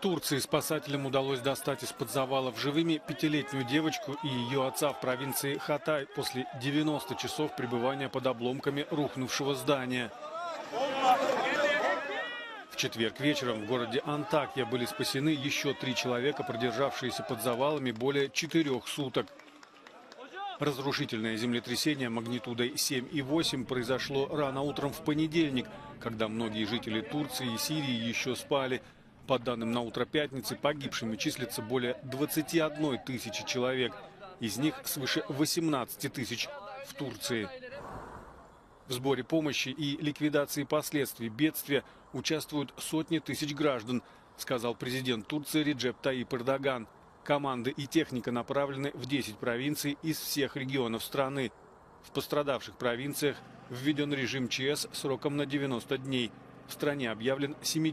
Турции спасателям удалось достать из-под завалов живыми пятилетнюю девочку и ее отца в провинции Хатай после 90 часов пребывания под обломками рухнувшего здания. В четверг вечером в городе Антакья были спасены еще 3 человека, продержавшиеся под завалами более 4 суток. Разрушительное землетрясение магнитудой 7,8 произошло рано утром в понедельник, когда многие жители Турции и Сирии еще спали. По данным на утро пятницы, погибшими числится более 21 тысячи человек. Из них свыше 18 тысяч в Турции. В сборе помощи и ликвидации последствий бедствия участвуют сотни тысяч граждан, сказал президент Турции Реджеп Таyyip Эрдоган. Команды и техника направлены в 10 провинций из всех регионов страны. В пострадавших провинциях введен режим ЧС сроком на 90 дней. В стране объявлен 7